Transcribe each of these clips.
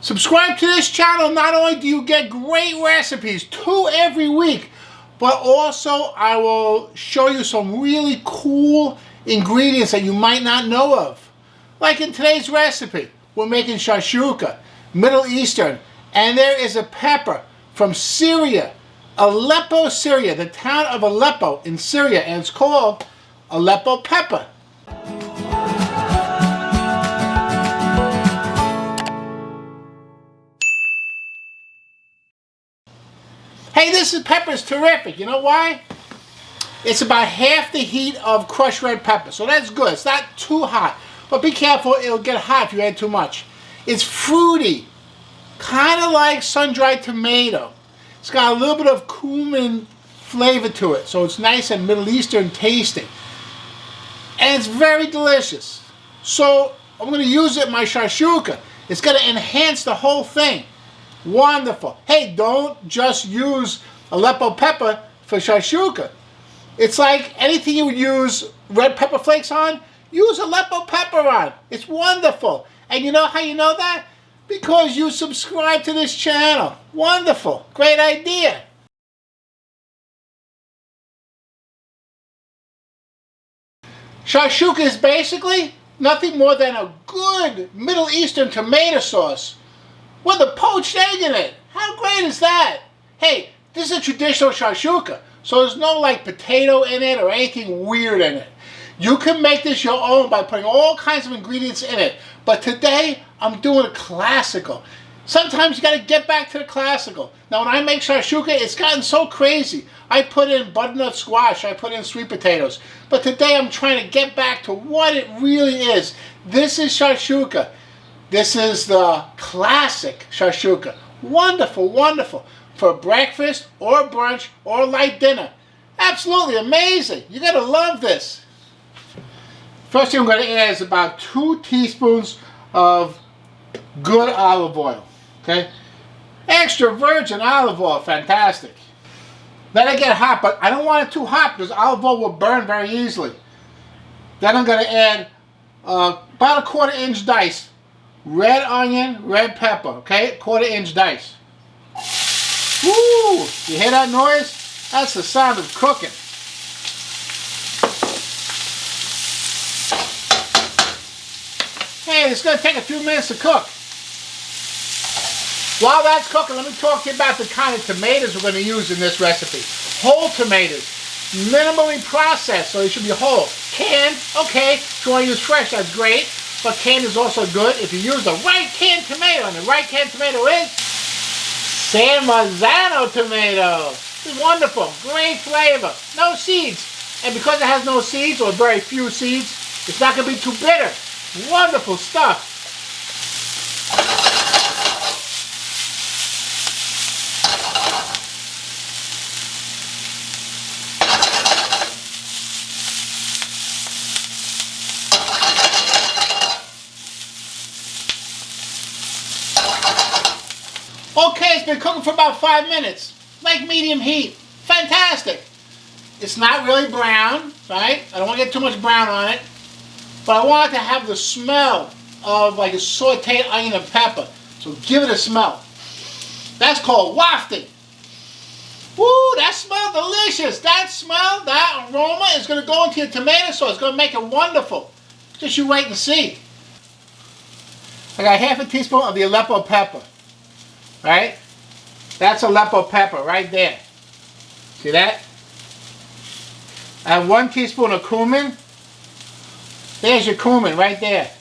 Subscribe to this channel. Not only do you get great recipes, 2 every week, but also I will show you some really cool ingredients that you might not know of. Like in today's recipe, we're making shakshuka, Middle Eastern, and there is a pepper from Syria, Aleppo, Syria, the town of Aleppo in Syria, and it's called Aleppo pepper. Hey, this pepper is terrific. You know why? It's about half the heat of crushed red pepper, so that's good. It's not too hot, but be careful, it'll get hot if you add too much. It's fruity, kind of like sun-dried tomato. It's got a little bit of cumin flavor to it, so it's nice and Middle Eastern tasting. And it's very delicious. So I'm going to use it in my shakshuka. It's going to enhance the whole thing. Wonderful. Hey, don't just use Aleppo pepper for shakshuka. It's like anything you would use red pepper flakes on, use Aleppo pepper on. It's wonderful. And you know how you know that? Because you subscribe to this channel. Wonderful. Great idea. Shakshuka is basically nothing more than a good Middle Eastern tomato sauce with a poached egg in it. How great is that? Hey, this is a traditional shakshuka, so there's no like potato in it or anything weird in it. You can make this your own by putting all kinds of ingredients in it. But today, I'm doing a classical. Sometimes you got to get back to the classical. Now, when I make shakshuka, it's gotten so crazy. I put in butternut squash, I put in sweet potatoes. But today, I'm trying to get back to what it really is. This is shakshuka. This is the classic shakshuka. Wonderful, wonderful. For breakfast or brunch or light dinner. Absolutely amazing. You're going to love this. First thing I'm going to add is about 2 teaspoons of good olive oil. Okay? Extra virgin olive oil. Fantastic. Let it get hot, but I don't want it too hot because olive oil will burn very easily. Then I'm going to add about a 1/4 inch dice. Red onion, red pepper. Okay? 1/4 inch dice. Woo! You hear that noise? That's the sound of cooking. Hey, it's going to take a few minutes to cook. While that's cooking, let me talk to you about the kind of tomatoes we're going to use in this recipe. Whole tomatoes. Minimally processed, so they should be whole. Canned, okay. If you want to use fresh, that's great. But canned is also good if you use the right canned tomato. And the right canned tomato is San Marzano tomato. It's wonderful. Great flavor. No seeds. And because it has no seeds, or very few seeds, it's not going to be too bitter. Wonderful stuff. Okay, it's been cooking for about 5 minutes. Like medium heat. Fantastic. It's not really brown, right? I don't want to get too much brown on it. But I want it to have the smell of like a sauteed onion and pepper. So give it a smell. That's called wafting. Woo, that smells delicious. That smell, that aroma is going to go into your tomato sauce. It's going to make it wonderful. Just you wait and see. I got 1/2 teaspoon of the Aleppo pepper. Right? That's Aleppo pepper right there. See that? I have 1 teaspoon of cumin. There's your cumin right there.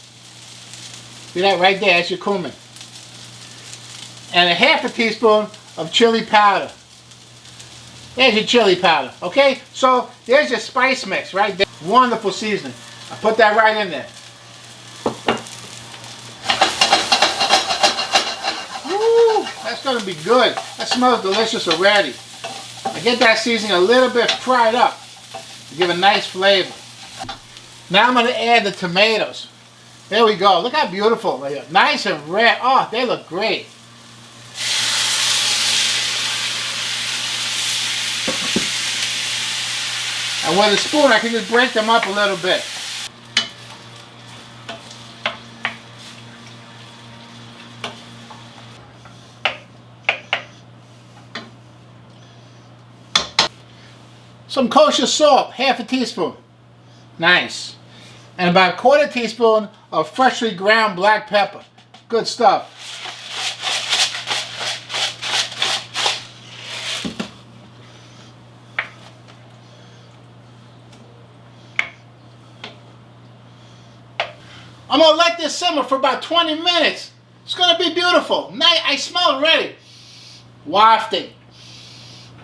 See that right there? That's your cumin. And a 1/2 teaspoon of chili powder. There's your chili powder. Okay? So there's your spice mix right there. Wonderful seasoning. I put that right in there. Woo! That's going to be good. That smells delicious already. I get that seasoning a little bit fried up to give a nice flavor. Now I'm going to add the tomatoes. There we go. Look how beautiful they are. Nice and red. Oh, they look great. And with a spoon, I can just break them up a little bit. Some kosher salt, half a teaspoon. Nice. And about a quarter teaspoon of freshly ground black pepper. Good stuff. I'm going to let this simmer for about 20 minutes. It's going to be beautiful. Now I smell it already. Wafting.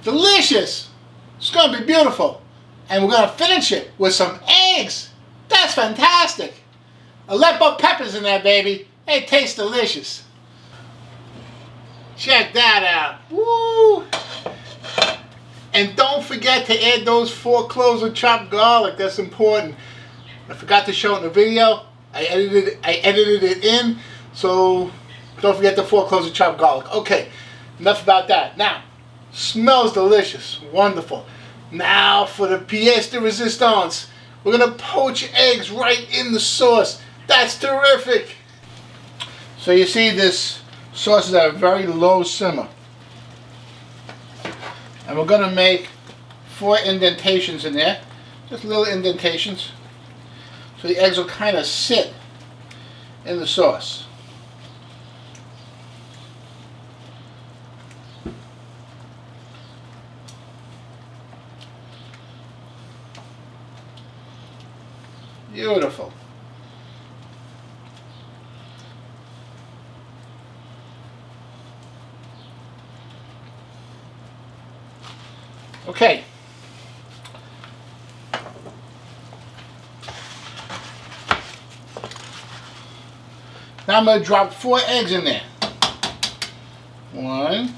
Delicious. It's going to be beautiful. And we're going to finish it with some eggs. That's fantastic. Aleppo peppers in there, baby. They taste delicious. Check that out. Woo! And don't forget to add those 4 cloves of chopped garlic. That's important. I forgot to show it in the video. I edited it in, so don't forget the 4 cloves of chopped garlic. Okay, enough about that. Now, smells delicious, wonderful. Now for the pièce de résistance. We're gonna poach eggs right in the sauce. That's terrific. So you see this sauce is at a very low simmer. And we're gonna make 4 indentations in there, just little indentations. So the eggs will kind of sit in the sauce. Beautiful. Okay. Now I'm going to drop 4 eggs in there. 1.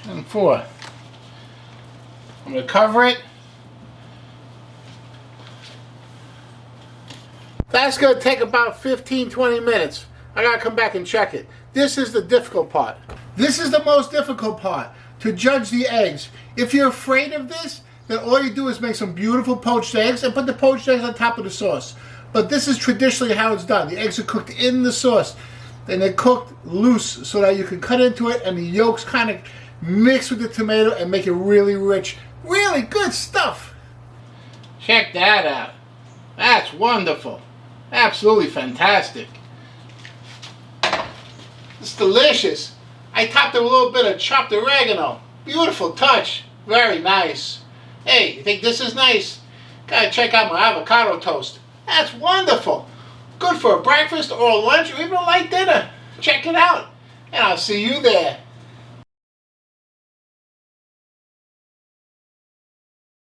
And 4. I'm going to cover it. That's going to take about 15-20 minutes. I got to come back and check it. This is the difficult part. This is the most difficult part, to judge the eggs. If you're afraid of this, then all you do is make some beautiful poached eggs and put the poached eggs on top of the sauce. But this is traditionally how it's done. The eggs are cooked in the sauce. Then they're cooked loose so that you can cut into it and the yolks kind of mix with the tomato and make it really rich. Really good stuff. Check that out. That's wonderful. Absolutely fantastic. It's delicious. I topped it with a little bit of chopped oregano. Beautiful touch. Very nice. Hey, you think this is nice? Gotta check out my avocado toast. That's wonderful. Good for a breakfast or a lunch or even a light dinner. Check it out. And I'll see you there.